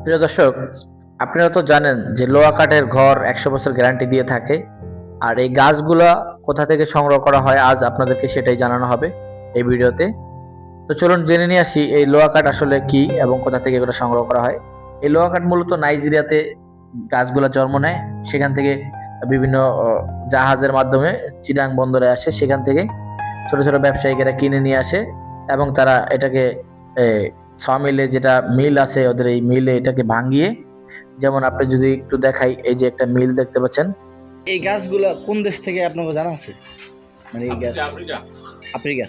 প্রিয় দর্শক, আপনারা তো জানেন যে লোহা কাঠের ঘর 100 বছর গ্যারান্টি দিয়ে থাকে। আর এই গাছগুলা কোথা থেকে সংগ্রহ করা হয় আজ আপনাদেরকে সেটাই জানানো হবে এই ভিডিওতে। তো চলুন জেনে নিয়ে আসি এই লোহা কাঠ আসলে কি এবং কোথা থেকে এগুলো সংগ্রহ করা হয়। এই লোহা কাঠ মূলত নাইজেরিয়াতে গাছগুলা জন্ম নেয়। সেখান থেকে বিভিন্ন জাহাজের মাধ্যমে চিটাং বন্দরে আসে। সেখান থেকে ছোট ছোট ব্যবসায়ীরা কিনে নিয়ে আসে এবং তারা এটাকে সমিলে, যেটা মিল আছে ওদের, এই মিলে এটাকে ভাঙিয়ে, যেমন আপনি যদি একটু দেখাই, এই যে একটা মিল দেখতে পাচ্ছেন। এই গাছগুলা কোন দেশ থেকে আপনাকে জানা আছে? মানে এই গাছ আফ্রিকা,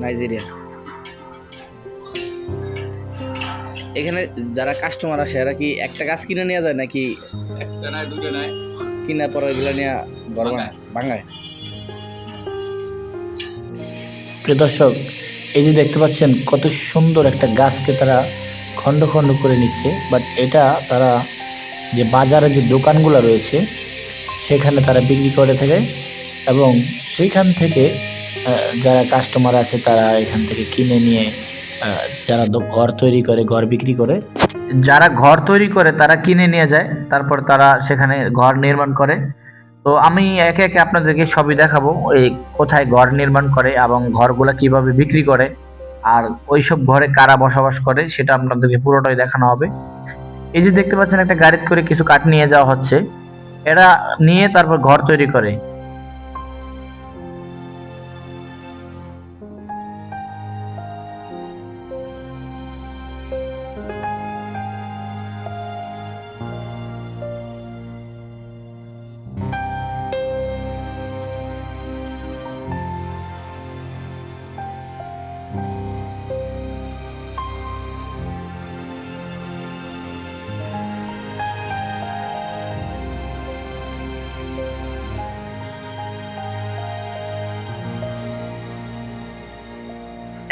নাইজেরিয়া। এখানে যারা কাস্টমার আসে এরা কি একটা গাছ কিনে নিয়ে যায় নাকি একটা নাই দুটো নাই কিনা পরে এগুলো নিয়ে ভাঙায়? প্রিয় দর্শক, এই যে দেখতে পাচ্ছেন কত সুন্দর একটা গাছকে তারা খণ্ড খণ্ড করে নিচ্ছে। বাট এটা তারা যে বাজারে যে দোকানগুলো রয়েছে সেখানে তারা বিক্রি করে থাকে এবং সেইখান থেকে যারা কাস্টমার আছে তারা এখান থেকে কিনে নিয়ে যারা ঘর তৈরি করে, ঘর বিক্রি করে, যারা ঘর তৈরি করে তারা কিনে নিয়ে যায়, তারপর তারা সেখানে ঘর নির্মাণ করে। তো আমি একে একে আপনাদেরকে সবই দেখাবো, এই কোথায় ঘর নির্মাণ করে এবং ঘরগুলা কিভাবে বিক্রি করে আর ওইসব ঘরে কারা বসবাস করে সেটা আপনাদেরকে পুরোটাই দেখানো হবে। এই যে দেখতে পাচ্ছেন একটা গাড়িতে করে কিছু কাঠ নিয়ে যাওয়া হচ্ছে, এরা নিয়ে তারপর ঘর তৈরি করে।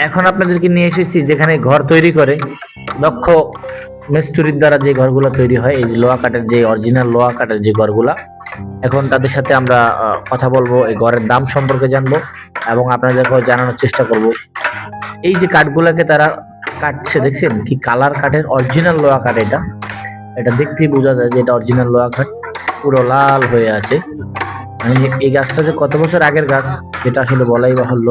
এখন আপনাদেরকে নিয়ে এসেছি যেখানে ঘর তৈরি করে দক্ষ মিস্ত্রির দ্বারা যে ঘরগুলো তৈরি হয়, এই যে লোহা কাঠের, যে অরিজিনাল লোহা কাঠের যে ঘরগুলা। এখন তাদের সাথে আমরা কথা বলবো, এই ঘরের দাম সম্পর্কে জানবো এবং আপনাদেরকে জানানোর চেষ্টা করব। এই যে কাঠগুলাকে তারা কাটছে, দেখছেন কি কালার কাঠের, অরিজিনাল লোহা কাঠ। এটা এটা দেখতেই বোঝা যায় যে এটা অরিজিনাল লোহা কাঠ, পুরো লাল হয়ে আছে। মানে এই গাছটা যে কত বছর আগের গাছ সেটা আসলে বলাই বাহুল্য।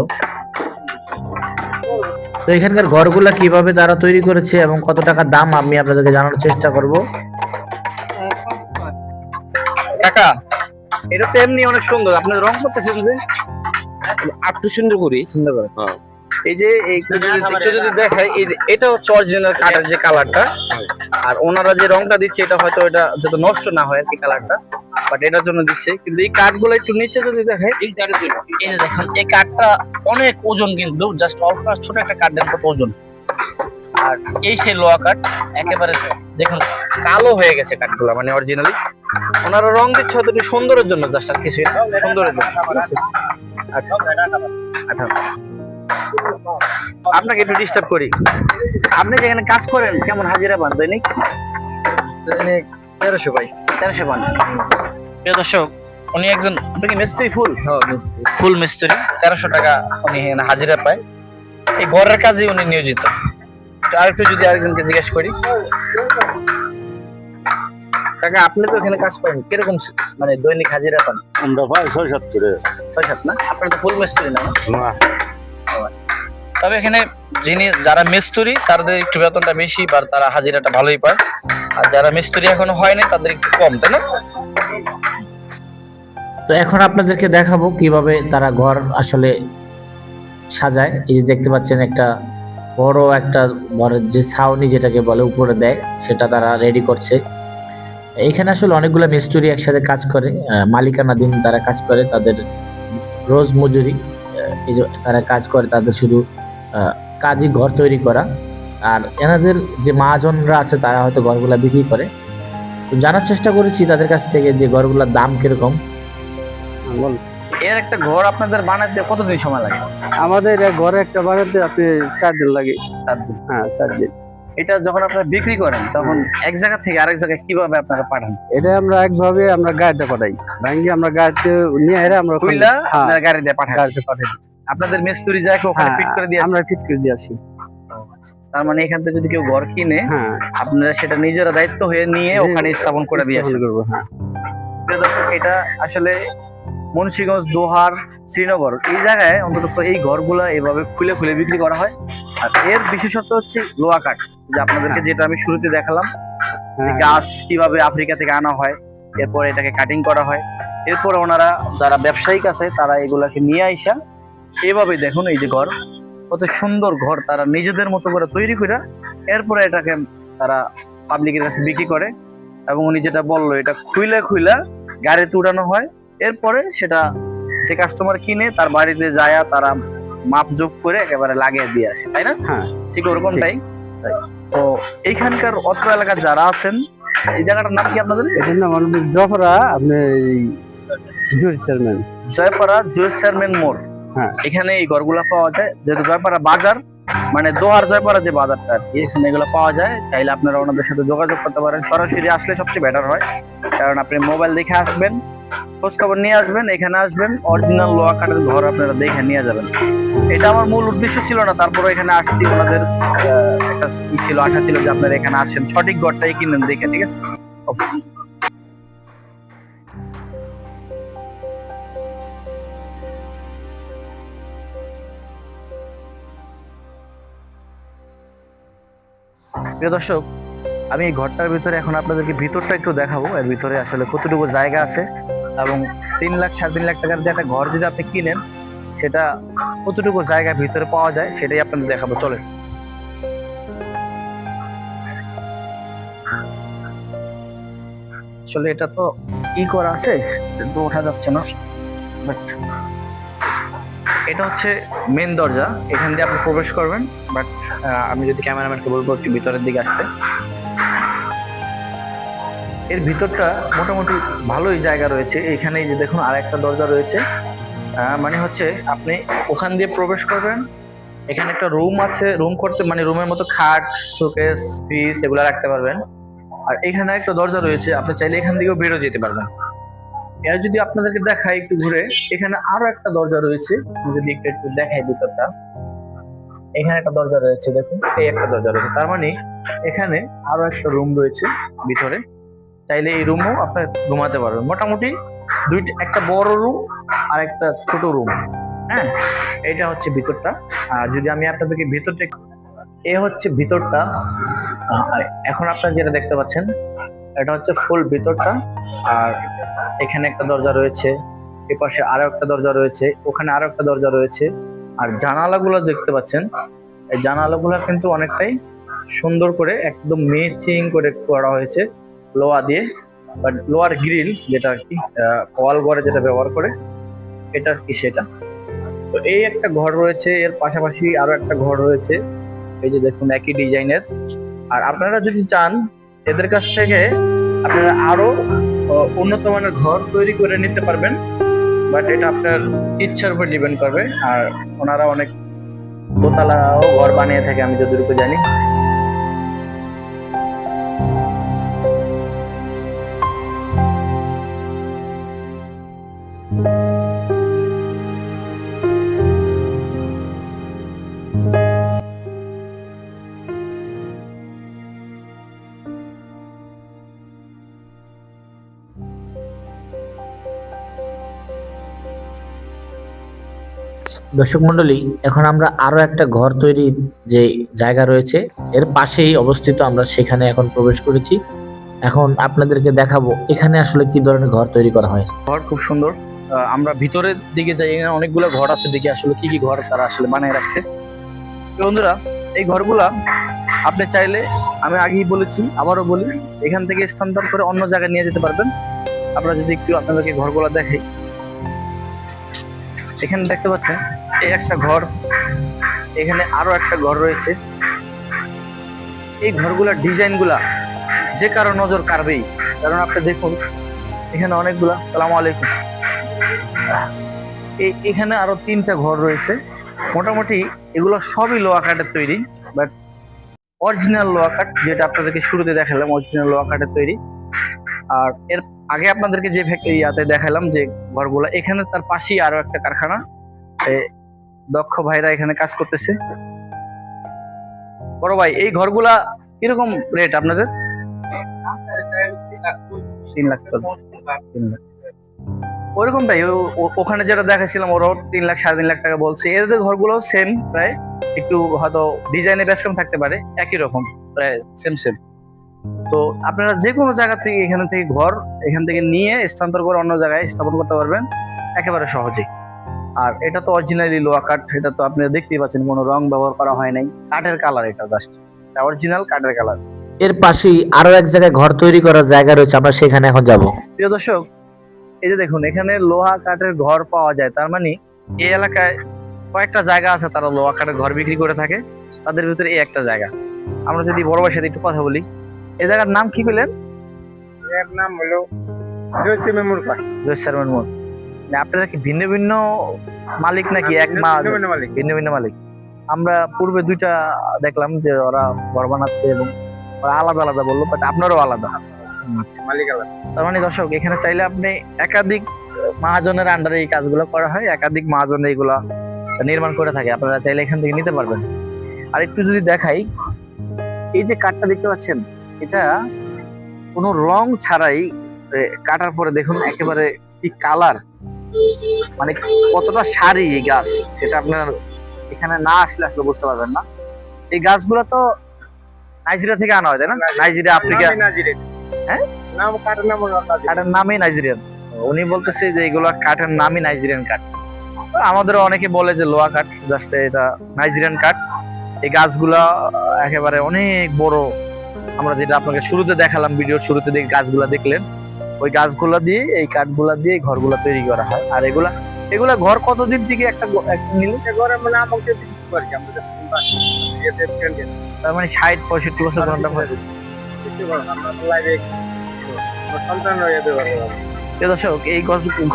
তো এখানকার ঘরগুলা কিভাবে তারা তৈরি করেছে এবং কত টাকা দাম আমি আপনাদেরকে জানানোর চেষ্টা করব। কাকা, এটা তো এমনি অনেক সুন্দর। আপনার রং করতেছেন যে একটু সুন্দর করি, সুন্দর করে। এই যে একটু যদি দেখাই, এই যে এটা হচ্ছে অরিজিনাল কাঠের যে কালারটা, আর ওনারা যে রংটা দিচ্ছে এটা হয়তো এটা যাতে নষ্ট না হয় আর কি কালারটা, বাট এটার জন্য দিচ্ছে। কিন্তু এই কাঠগুলো একটু নিচে যদি দেখাই, এই যে দেখেন এই কাঠটা অনেক ওজন, কিন্তু জাস্ট অল্প ছোট একটা কাঠের মতো ওজন। আর এই সেই লোহা কাঠ একেবারে দেখুন কালো হয়ে গেছে কাঠগুলো, মানে অরিজিনালি ওনারা রং দিচ্ছে হয়তো একটু সুন্দরের জন্য, জাস্ট আর কিছু সুন্দরের জন্য। আচ্ছা, আপনাকে একটু ডিস্টার্ব করি, আপনি যেখানে কাজ করেন কেমন হাজিরা পান দৈনিক? 1300 ভাই, 1300 পান। প্রিয় দর্শক, উনি একজন, আপনি কি মিস্ত্রি? ফুল মিস্ত্রি, 1300 টাকা উনি এখানে হাজিরা পায়। এই ঘরের কাজে উনি নিয়োজিত। আরেকটু যদি আরেকজনকে জিজ্ঞেস করি, কাকা আপনি তো এখানে কাজ করেন, কিরকম মানে দৈনিক হাজিরা পান? আমরা ভাই 6-7 করে। 6-7 না? আপনার তো ফুল মিস্ত্রি না? তবে এখানে যারা মিস্ত্রি তাদের একটু বেতনটা বেশি, বা তারা হাজিরাটা ভালোই পায়। আর যারা মিস্ত্রি এখনো হয়নি তাদের একটু কম, তাই না? তো এখন আপনাদেরকে দেখাবো কিভাবে তারা ঘর আসলে সাজায়। এই যে দেখতে পাচ্ছেন একটা বড় একটা ঘরের যে ছাউনি যেটাকে বলে উপরে দেয়, সেটা তারা রেডি করছে। এখানে আসলে অনেকগুলো মিস্ত্রি একসাথে কাজ করে, মালিকানাধীন তারা কাজ করে, তাদের রোজ মজুরি, তারা কাজ করে, তাদের শুধু কাজই ঘর তৈরি করা। আর এনাদের যে মহাজনরা আছে তারা হয়তো ঘরগুলা বিক্রি করে। তো জানার চেষ্টা করেছি তাদের কাছ থেকে যে ঘরগুলোর দাম কিরকম। এর একটা ঘর আপনাদের বানাতে কতদিন সময় লাগে? আমাদের ঘরে একটা বানাতে আপনি 4 দিন লাগে। 4 দিন? হ্যাঁ, 4 দিন। এটা যখন আপনারা বিক্রি করেন তখন এক জায়গা থেকে আরেক জায়গায় কিভাবে আপনারা পাঠান? এটা আমরা একভাবে আমরা গাড়িতে পাঠাই, ভাঙ্গি আমরা গাড়িতে নিয়ে এরা আমরা কইলা আপনারা গাড়ি দিয়ে পাঠান? গাড়িতে পাঠাই। আপনাদের মিস্ত্রি যায় ওখানে ফিট করে দিয়ে আমরা ফিট করে দিয়ে আসি। তার মানে এখান থেকে যদি কেউ ঘর কিনে হ্যাঁ আপনারা সেটা নিজেরা দায়িত্ব হয়ে নিয়ে ওখানে স্থাপন করে দিয়ে আসেন। করবো। হ্যাঁ প্রিয় দর্শক, এটা আসলে মুন্সিগঞ্জ, দোহার, শ্রীনগর এই জায়গায় অন্তত এই ঘরগুলা এভাবে খুলে খুলে বিক্রি করা হয়। আর এর বিশেষত্ব হচ্ছে লোহা কাঠ, যে আপনাদেরকে যেটা আমি শুরুতে দেখালাম যে গাছ কিভাবে আফ্রিকা থেকে আনা হয়, এরপর এটাকে কাটিং করা হয়, এরপর ওনারা যারা ব্যবসায়িক আছে তারা এগুলাকে নিয়ে আইসা এভাবে দেখুন এই যে ঘর, কত সুন্দর ঘর তারা নিজেদের মতো করে তৈরি করে এরপরে এটাকে তারা পাবলিকের কাছে বিক্রি করে। এবং উনি যেটা বললো, এটা খুইলা খুইলা গাড়িতে উঠানো হয়, এরপরে সেটা যে কাস্টমার কিনে তার বাড়িতে যায় তারা মাপজোপ করে একেবারে লাগিয়ে দিয়ে আসে, তাই না? হ্যাঁ ঠিক ওরকমটাই। তো এইখানকার অত্র এলাকার যারা আছেন, এই জায়গাটার নাম কি আপনাদের? এটার নাম হলো জফরা, আপনি juice chairman. Joypara juice chairman মোড়। হ্যাঁ এখানে এই ঘরগুলা পাওয়া যায়, যেহেতু জয়পাড়া বাজার, মানে দোহার জয়পাড়া যে বাজারটা আর কি, এখানে এগুলো পাওয়া যায়। চাইলে আপনারা ওনাদের সাথে যোগাযোগ করতে পারেন, সরাসরি আসলে সবচেয়ে বেটার হয়, কারণ আপনি মোবাইল দেখে আসবেন, খোঁজ খবর নিয়ে আসবেন, এখানে আসবেন, অরিজিনাল লোহা কাঠের ঘর আপনারা দেখে নিয়ে যাবেন। এটা আমার মূল উদ্দেশ্য ছিল না, তারপরে এখানে আসছি, ওনাদের একটা ছিল, আশা ছিল যে আপনারা এখানে আসেন, সঠিক ঘরটাই কিনেন দেখে, ঠিক আছে? প্রিয় দর্শক, আমি এই ঘরটার ভিতরে এখন আপনাদেরকে ভিতরটা একটু দেখাবো, এর ভিতরে আসলে কতটুকু জায়গা আছে, এবং 3 লাখ 3.5 লাখ টাকার দিয়ে একটা ঘর যদি আপনি কিনেন সেটা কতটুকু জায়গা ভিতরে পাওয়া যায় সেটাই আপনাদের দেখাবো, চলেন। আসলে এটা তো করা আছে, তো ওঠা যাচ্ছে না, বাট এটা হচ্ছে মেন দরজা, এখান দিয়ে আপনি প্রবেশ করবেন। বাট আমি যদি ক্যামেরাম্যানকে বলবো একটু ভিতরের দিকে আসতে। এর ভিতরটা মোটামুটি ভালোই জায়গা রয়েছে, এখানে যে দেখুন আর একটা দরজা রয়েছে, মানে হচ্ছে আপনি ওখান দিয়ে প্রবেশ করবেন, এখানে একটা রুম আছে, রুম করতে মানে রুমের মতো খাট, শোকেস, ফ্রিজ এগুলো রাখতে পারবেন। আর এখানে একটা দরজা রয়েছে, আপনি চাইলে এখান থেকেও বেরো যেতে পারবেন। এর যদি আপনাদেরকে দেখাই একটু ঘুরে, এখানে আরো একটা দরজা রয়েছে, আমি যদি একটু দেখাই ভিতরটা, এখানে একটা দরজা রয়েছে, দেখুন এই একটা দরজা রয়েছে, তার মানে এখানে আরো একটা রুম রয়েছে ভিতরে, চাইলে এই রুমও আপনি ঘুমাতে পারবেন। মোটামুটি একটা বড় রুম আর একটা ছোট রুম। হ্যাঁ, এটা হচ্ছে ভিতরটা। আর যদি আমি আপনাদেরকে ভিতরটা, এ হচ্ছে ভিতরটা। এখন আপনারা যেটা দেখতে পাচ্ছেন এটা হচ্ছে ফুল ভিতরটা। আর এখানে একটা দরজা রয়েছে, এ পাশে আরো একটা দরজা রয়েছে, ওখানে আরো একটা দরজা রয়েছে। আর জানালাগুলো দেখতে পাচ্ছেন, এই জানালাগুলো কিন্তু অনেকটাই সুন্দর করে একদম ম্যাচিং করে করা হয়েছে লোহা দিয়ে, বাট লোহার গ্রিল যেটা আর কি ওয়াল ঘরে যেটা ব্যবহার করে, এটা আর কি সেটা। তো এই একটা ঘর রয়েছে, এর পাশাপাশি আরো একটা ঘর রয়েছে, এই যে দেখুন একই ডিজাইনের। আর আপনারা যদি চান এদের কাছ থেকে আপনারা আরো উন্নত মানের ঘর তৈরি করে নিতে পারবেন, বাট এটা আপনার ইচ্ছার উপর ডিপেন্ড করবে। আর ওনারা অনেক দোতলাও ঘর বানিয়ে থাকে আমি যতটুকু জানি। দর্শক মন্ডলী, এখন আমরা আরো একটা ঘর তৈরির যে জায়গা রয়েছে এর পাশেই অবস্থিত, আমরা সেখানে এখন প্রবেশ করেছি। এখন আপনাদেরকে দেখাবো এখানে আসলে কি ধরনের ঘর তৈরি করা হয়। ঘর খুব সুন্দর, আমরা ভিতরের দিকে যাই, এখানে অনেকগুলো ঘর আছে, দেখি আসলে কি কি ঘর তারা আসলে বানিয়ে রাখছে। তো বন্ধুরা, এই ঘরগুলা আপনি চাইলে, আমি আগেই বলেছি আবারও বলি, এখান থেকে স্থানান্তর করে অন্য জায়গায় নিয়ে যেতে পারবেন। আপনারা যদি একটু আপনাদেরকে ঘরগুলা দেখাই, এখানে দেখতে পাচ্ছেন এই একটা ঘর, এখানে আরো একটা ঘর রয়েছে। এই ঘরগুলার ডিজাইন গুলা যে কারো নজর কাড়বেই, কারণ আপনি দেখুন এখানে অনেকগুলা। সালামু আলাইকুম। এখানে আরো 3টা ঘর রয়েছে, মোটামুটি এগুলো সবই লোহা কাঠের তৈরি, বাট অরিজিনাল লোহা কাঠ, যেটা আপনাদেরকে শুরুতে দেখালাম অরিজিনাল লোহা কাঠের তৈরি। আর এর আগে আপনাদেরকে যে ইয়াতে দেখালাম যে ঘরগুলো, এখানে তার পাশেই আরো একটা কারখানা, দক্ষ ভাইরা এখানে কাজ করতেছে। বড় ভাই এই ঘরগুলা কিরকম রেট আপনাদের? 3 লাখ। 3 লাখ ওরকমটাই ওখানে যেটা দেখাছিলাম ওরাও 3 লাখ 3.5 লাখ টাকা বলছে। এদের ঘরগুলো সেম প্রায়, একটু হয়তো ডিজাইনে বেশ কম থাকতে পারে, একই রকম প্রায় সেম। তো আপনারা যে কোনো জায়গা থেকে এখান থেকে নিয়ে স্থানান্তর করে অন্য জায়গায় স্থাপন করতে পারবেন একেবারে সহজেই। আর এটা তো অরিজিনালি লোহা কাঠ, এটা তো আপনি দেখতেই পাচ্ছেন কোনো রং ব্যবহার করা হয় নাই, কাঠের কালার, এটা জাস্ট অরিজিনাল কাঠের কালার। এর পাশেই আরো এক জায়গায় ঘর তৈরি করার জায়গা রয়েছে, আমরা সেখানে এখন যাব। প্রিয় দর্শক, এই যে দেখুন এখানে লোহা কাঠের ঘর পাওয়া যায়, তার মানে এই এলাকায় কয়েকটা জায়গা আছে তারা লোহা কাঠের ঘর বিক্রি করে থাকে, তাদের ভিতরে এই একটা জায়গা। আমরা যদি বড় ভাইয়ের সাথে একটু কথা বলি, এই জায়গার নাম কি বললেন? এর নাম হলো জয়সিমের মোড়। জয়সারমেন মোড়। আপনারা কি ভিন্ন ভিন্ন মালিক নাকি এক মালিক। ভিন্ন মালিক? আমরা পূর্বে দুইটা দেখলাম যে ওরা ঘর বানাচ্ছে এবং ওরা আলাদা আলাদা বললো, বাট আপনারও আলাদা। মালিক আলাদা। তার মানে দর্শক, এখানে চাইলে আপনি একাধিক মহাজনের আন্ডারে এই কাজগুলো করা হয়, একাধিক মহাজন এইগুলা নির্মাণ করে থাকে, আপনারা চাইলে এখান থেকে নিতে পারবেন। আর একটু যদি দেখাই, এই যে কাঠটা দেখতে পাচ্ছেন, এটা কোনো রং ছাড়াই কাটার পরে দেখুন একেবারে কি কালার, মানে কতটা সারি এই গাছ, সেটা আপনার এখানে না আসলে বুঝতে পারবেন না। এই গাছগুলো তো নাইজেরিয়া থেকে আনা হয়, তাই না? Nigeria, Africa. হ্যাঁ, কাঠের নামই নাইজেরিয়ান। উনি বলতেছে যে এগুলো কাঠের নামই নাইজেরিয়ান কাঠ। আমাদেরও অনেকে বলে যে লোহা কাঠ, জাস্ট এটা নাইজেরিয়ান কাঠ। এই গাছগুলা একেবারে অনেক বড়। আমরা যেটা আপনাকে শুরুতে দেখালাম, ভিডিওর শুরুতে গাছগুলা দেখলেন, ওই গাছগুলা দিয়ে এই কাঠগুলা দিয়ে ঘরগুলা তৈরি করা হয়। আর এগুলা ঘর কতদিন থেকে একটা নিলে ঘরে মানে আমাকে বিক্রি করে আমরা তার মানে 60-65 বছর ঘন্টা সন্তান হয়ে ব্যবহার করে। দর্শক, এই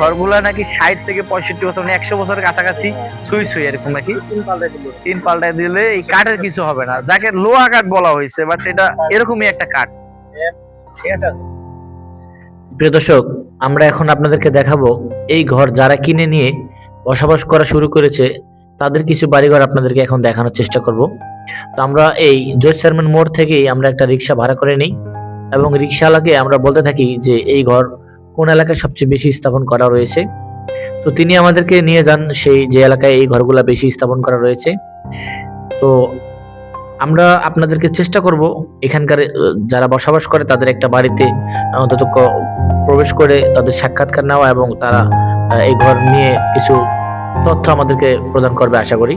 ঘরগুলা নাকি 60 থেকে 65 বছর, মানে 100 বছরের কাছাকাছি ছুঁই এরকম নাকি। 3 পাল্টায় দিলে এই কাঠের কিছু হবে না, যাকে লোহা কাঠ বলা হয়েছে, বাট এটা এরকমই একটা কাঠ। ঠিক আছে প্রিয় দর্শক, আমরা এখন আপনাদেরকে দেখাবো এই ঘর যারা কিনে নিয়ে বসবাস করা শুরু করেছে তাদের কিছু বাড়িঘর আপনাদেরকে এখন দেখানোর চেষ্টা করব। তো আমরা এই জয়সারমেন মোড় থেকেই আমরা একটা রিক্সা ভাড়া করে নিই এবং রিক্সাওয়ালাকে আমরা বলতে থাকি যে এই ঘর কোন এলাকায় সবচেয়ে বেশি স্থাপন করা রয়েছে। তো তিনি আমাদেরকে নিয়ে যান সেই যে এলাকায় এই ঘরগুলা বেশি স্থাপন করা রয়েছে। তো আমরা আপনাদেরকে চেষ্টা করব এখানকার যারা বসবাস করে তাদের একটা বাড়িতে অন্তত প্রবেশ করে তাদের সাক্ষাৎকার নেওয়া এবং তারা এই ঘর নিয়ে কিছু তথ্য আমাদেরকে প্রদান করবে আশা করি।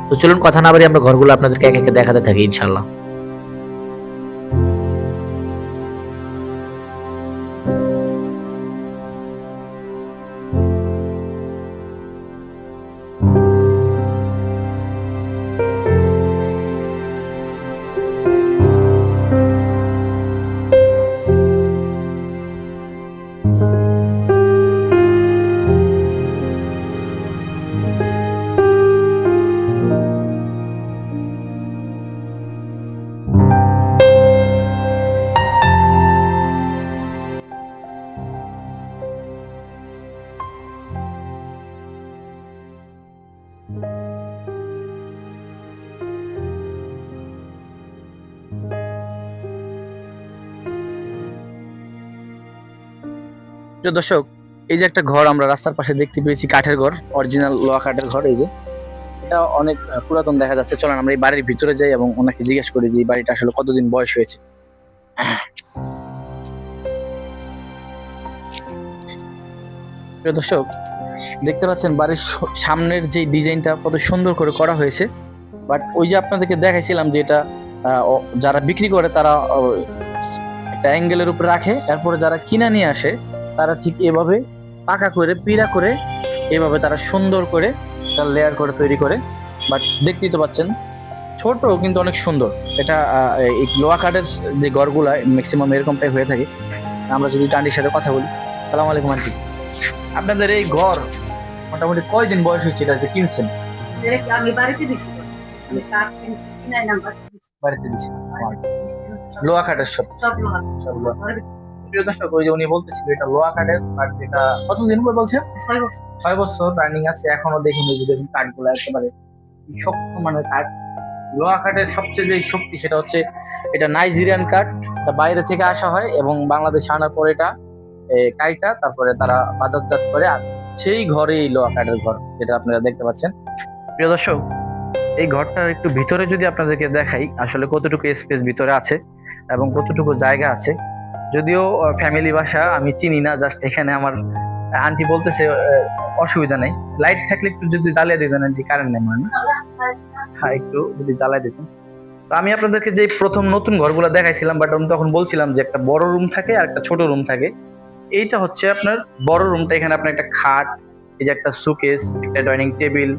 তো চলুন কথা না বাড়িয়ে আমরা ঘরগুলো আপনাদেরকে একে একে দেখাতে থাকি ইনশাআল্লাহ। প্রিয় দর্শক, এই যে একটা ঘর আমরা রাস্তার পাশে দেখতে পেয়েছি, কাঠের ঘর, অরিজিনাল লোহা কাঠের ঘর। এই যে এটা অনেক পুরাতন দেখা যাচ্ছে। চলেন আমরা এই বাড়ির ভিতরে যাই এবং ওনাকে জিজ্ঞেস করি যে এই বাড়িটা আসলে কতদিন বয়স হয়েছে। প্রিয় দর্শক, দেখতে পাচ্ছেন বাড়ির সামনের যে ডিজাইনটা কত সুন্দর করে করা হয়েছে, বাট ওই যে আপনাদেরকে দেখাইছিলাম যে এটা যারা বিক্রি করে তারা একটা অ্যাঙ্গেলের উপরে রাখে, তারপরে যারা কিনা নিয়ে আসে তারা ঠিক এভাবে পাকা করে পিড়া করে এভাবে তারা সুন্দর করে একটা লেয়ার করে তৈরি করে। বাট দেখতেই তো পাচ্ছেন ছোট কিন্তু অনেক সুন্দর। এটা এই লোহা কাঠের যে ঘরগুলা ম্যাক্সিমাম এরকমটাই হয়ে থাকে। আমরা যদি টান্ডির সাথে কথা বলি, সালাম আলাইকুম আন্টি, আপনাদের এই ঘর মোটামুটি কয়দিন বয়স হয়েছে এটা যে কিনছেন? আমি বাড়িতে দিছি, বাড়িতে দিছি লোহা কাঠের সব সব লোহা। প্রিয় দর্শক, ওই যে উনি বলতেছিল এটা লোহা কাঠের, বাট এটা কতদিন করে বলছে? 6 বছর রানিং আছে এখনো। দেখুন এই যে দেখুন কাঠগুলো একেবারে শক্ত মানের কাঠ, লোহা কাঠের সবচেয়ে যে শক্তি সেটা হচ্ছে এটা নাইজেরিয়ান কাঠ, এটা বাইরে থেকে আসা হয় এবং বাংলাদেশে আনার পর এটা কাইটা তারপরে তারা বাজারজাত করে, আর সেই ঘরে এই লোহা কাঠের ঘর যেটা আপনারা দেখতে পাচ্ছেন। প্রিয় দর্শক, এই ঘরটার একটু ভিতরে যদি আপনাদেরকে দেখাই আসলে কতটুকু স্পেস ভিতরে আছে এবং কতটুকু জায়গা আছে। যদিও ফ্যামিলি বাসা, আমি চিনি না, জাস্ট এখানে আমার আন্টি বলতেছে অসুবিধা নেই, লাইট থাকলে একটু যদি জ্বালিয়ে দিতেন আন্টি, কারেন্ট নেই মানে, হ্যাঁ একটু যদি জ্বালিয়ে দিতেন। তো আমি আপনাদেরকে যে প্রথম নতুন ঘরগুলো দেখাইছিলাম, বাট আমি তখন বলছিলাম যে একটা বড় রুম থাকে আর একটা ছোট রুম থাকে। এইটা হচ্ছে আপনার বড় রুমটা, এখানে আপনার একটা খাট, এই যে একটা সুকেস, একটা ডাইনিং টেবিল,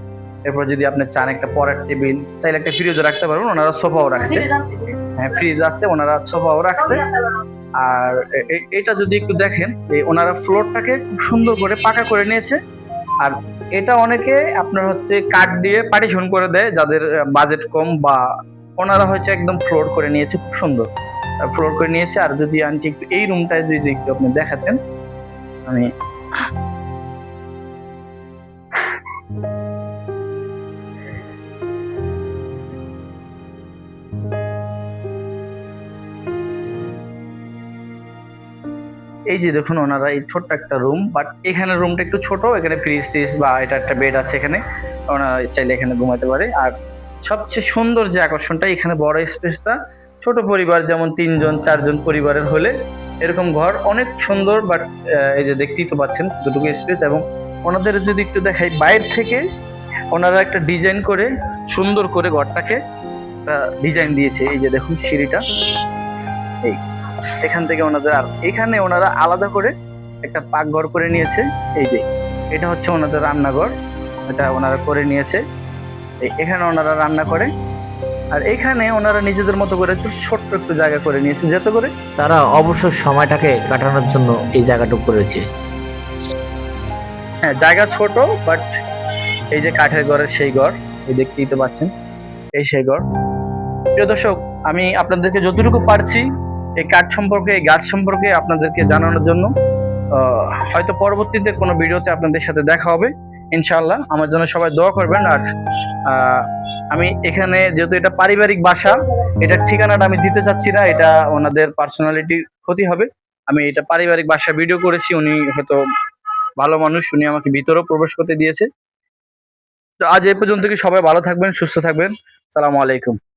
এরপর যদি আপনি চান একটা পড়ার টেবিল, চাইলে একটা ফ্রিজও রাখতে পারবেন, ওনারা সোফাও রাখছে। হ্যাঁ ফ্রিজ আছে, ওনারা সোফাও রাখছে। আর এটা যদি একটু দেখেন, ওনারা ফ্লোরটাকে খুব সুন্দর করে পাকা করে নিয়েছে। আর এটা অনেকে আপনার হচ্ছে কাঠ দিয়ে পার্টিশন করে দেয় যাদের বাজেট কম, বা ওনারা হচ্ছে একদম ফ্লোর করে নিয়েছে, খুব সুন্দর ফ্লোর করে নিয়েছে। আর যদি আন্টি একটু এই রুমটায় যদি একটু আপনি দেখাতেন, আমি এই যে দেখুন ওনারা এই ছোট্ট একটা রুম, বাট এখানে রুমটা একটু ছোট, এখানে ফ্রিজ টিজ বা এটা একটা বেড আছে, এখানে ওনারা চাইলে এখানে ঘুমাতে পারে। আর সবচেয়ে সুন্দর যে আকর্ষণটা, এখানে বড় স্পেসটা, ছোট পরিবার যেমন 3 জন 4 জন পরিবারের হলে এরকম ঘর অনেক সুন্দর। বাট এই যে দেখতেই তো পাচ্ছেন দুটুকু স্পেস। এবং ওনাদের যদি একটু দেখাই, বাইরে থেকে ওনারা একটা ডিজাইন করে সুন্দর করে ঘরটাকে ডিজাইন দিয়েছে। এই যে দেখুন সিঁড়িটা, এই এখান থেকে ওনাদের, আর এখানে ওনারা আলাদা করে একটা পাকঘর করে নিয়েছে। এই যে এটা হচ্ছে ওনাদের রান্নাঘর, এটা ওনারা করে নিয়েছে। এখানে ওনারা রান্না করে, আর এখানে ওনারা নিজেদের মতো করে একটু ছোট্ট একটু জায়গা করে নিয়েছে, যাতে করে তারা অবসর সময়টাকে কাটানোর জন্য এই জায়গাটুকু করেছে। হ্যাঁ জায়গা ছোট, বাট এই যে কাঠের ঘরের সেই ঘর, এই দেখতেই তো পাচ্ছেন, এই সেই ঘর। প্রিয় দর্শক, আমি আপনাদেরকে যতটুকু পারছি এই কাঠ সম্পর্কে, এই গাছ সম্পর্কে আপনাদেরকে জানানোর জন্য। হয়তো পরবর্তীতে কোনো ভিডিওতে আপনাদের সাথে দেখা হবে ইনশাআল্লাহ। আমার জন্য সবাই দোয়া করবেন। আর আমি এখানে যেহেতু এটা পারিবারিক বাসা, এটার ঠিকানাটা আমি দিতে চাচ্ছি না, এটা ওনাদের পার্সোনালিটির ক্ষতি হবে। আমি এটা পারিবারিক বাসা ভিডিও করেছি, উনি হয়তো ভালো মানুষ, উনি আমাকে ভিতরেও প্রবেশ করতে দিয়েছে। তো আজ এই পর্যন্ত, কি সবাই ভালো থাকবেন, সুস্থ থাকবেন। সালামু আলাইকুম।